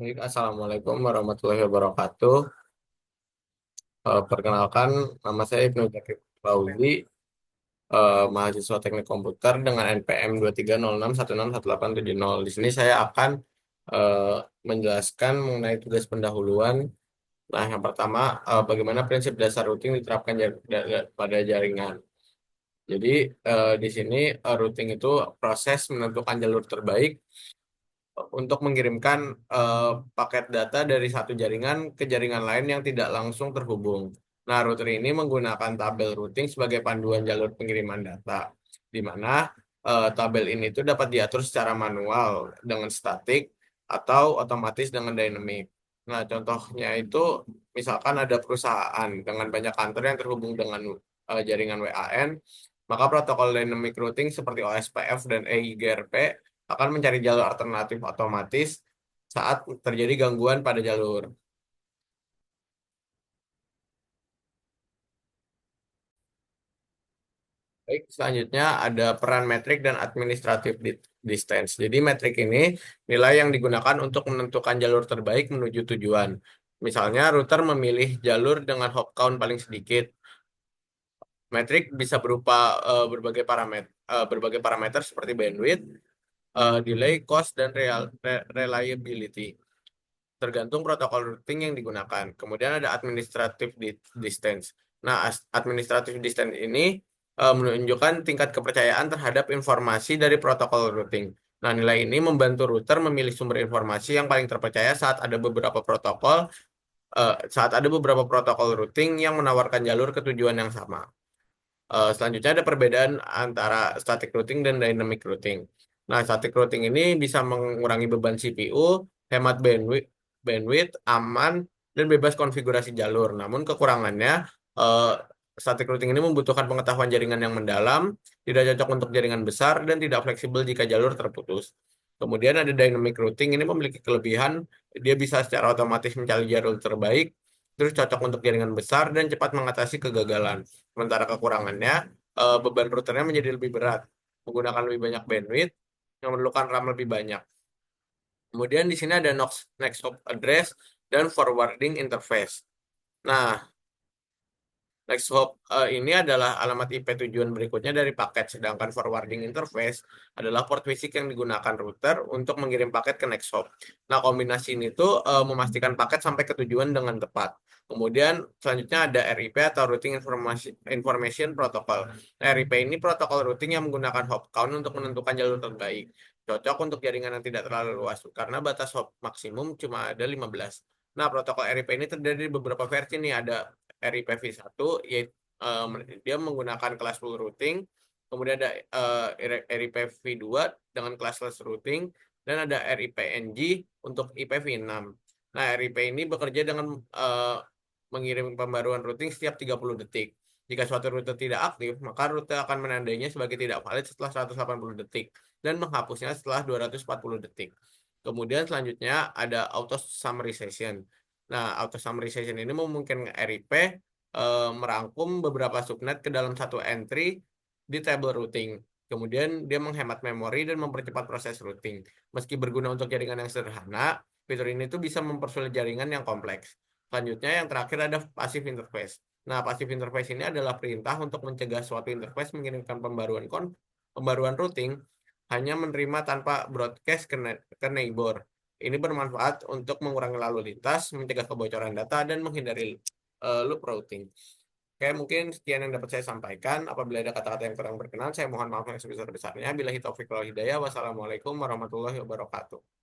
Baik, Assalamualaikum warahmatullahi wabarakatuh. Perkenalkan, nama saya Ibnu Zakir Fauzi, mahasiswa Teknik Komputer dengan NPM 23061617870. Di sini saya akan eh, menjelaskan mengenai tugas pendahuluan. Nah, yang pertama, bagaimana prinsip dasar routing diterapkan pada jaringan. Jadi, di sini routing itu proses menentukan jalur terbaik untuk mengirimkan paket data dari satu jaringan ke jaringan lain yang tidak langsung terhubung. Nah, router ini menggunakan tabel routing sebagai panduan jalur pengiriman data, di mana tabel ini itu dapat diatur secara manual dengan statik atau otomatis dengan dynamic. Nah, contohnya itu misalkan ada perusahaan dengan banyak kantor yang terhubung dengan jaringan WAN, maka protokol dynamic routing seperti OSPF dan EIGRP akan mencari jalur alternatif otomatis saat terjadi gangguan pada jalur. Baik, selanjutnya ada peran metrik dan administratif distance. Jadi metrik ini nilai yang digunakan untuk menentukan jalur terbaik menuju tujuan. Misalnya router memilih jalur dengan hop count paling sedikit. Metrik bisa berupa berbagai parameter seperti bandwidth, delay, cost, dan reliability, tergantung protokol routing yang digunakan. Kemudian ada administrative distance. Nah, administrative distance ini menunjukkan tingkat kepercayaan terhadap informasi dari protokol routing. Nah, nilai ini membantu router memilih sumber informasi yang paling terpercaya saat ada beberapa protokol routing yang menawarkan jalur ke tujuan yang sama. Selanjutnya ada perbedaan antara static routing dan dynamic routing. Nah, static routing ini bisa mengurangi beban CPU, hemat bandwidth, aman, dan bebas konfigurasi jalur. Namun kekurangannya, eh, static routing ini membutuhkan pengetahuan jaringan yang mendalam, tidak cocok untuk jaringan besar, dan tidak fleksibel jika jalur terputus. Kemudian ada dynamic routing ini memiliki kelebihan, dia bisa secara otomatis mencari jalur terbaik, terus cocok untuk jaringan besar dan cepat mengatasi kegagalan. Sementara kekurangannya, beban routernya menjadi lebih berat, menggunakan lebih banyak bandwidth, yang memerlukan RAM lebih banyak. Kemudian di sini ada next hop address dan forwarding interface. Nah, next hop ini adalah alamat IP tujuan berikutnya dari paket, sedangkan forwarding interface adalah port fisik yang digunakan router untuk mengirim paket ke next hop. Nah, kombinasi ini tuh memastikan paket sampai ke tujuan dengan tepat. Kemudian selanjutnya ada RIP atau Routing Information Protocol. Nah, RIP ini protokol routing yang menggunakan hop count untuk menentukan jalur terbaik. Cocok untuk jaringan yang tidak terlalu luas karena batas hop maksimum cuma ada 15. Nah, protokol RIP ini terdiri dari beberapa versi nih. Ada RIPv1, yaitu dia menggunakan kelas full routing. Kemudian ada RIPv2 dengan classless routing, dan ada RIPNG untuk IPv6. Nah, RIP ini bekerja dengan mengirim pembaruan routing setiap 30 detik. Jika suatu rute tidak aktif, maka rute akan menandainya sebagai tidak valid setelah 180 detik dan menghapusnya setelah 240 detik. Kemudian selanjutnya ada auto summarization. Nah, auto summarization ini memungkinkan RIP merangkum beberapa subnet ke dalam satu entry di table routing. Kemudian dia menghemat memori dan mempercepat proses routing. Meski berguna untuk jaringan yang sederhana, fitur ini tuh bisa mempersulit jaringan yang kompleks. Selanjutnya yang terakhir ada passive interface. Nah, passive interface ini adalah perintah untuk mencegah suatu interface mengirimkan pembaruan routing, hanya menerima tanpa broadcast ke neighbor. Ini bermanfaat untuk mengurangi lalu lintas, mencegah kebocoran data, dan menghindari loop routing. Oke, mungkin sekian yang dapat saya sampaikan. Apabila ada kata-kata yang kurang berkenan, saya mohon maaf yang sebesar-besarnya. Billahi taufiq wal hidayah. Wassalamualaikum warahmatullahi wabarakatuh.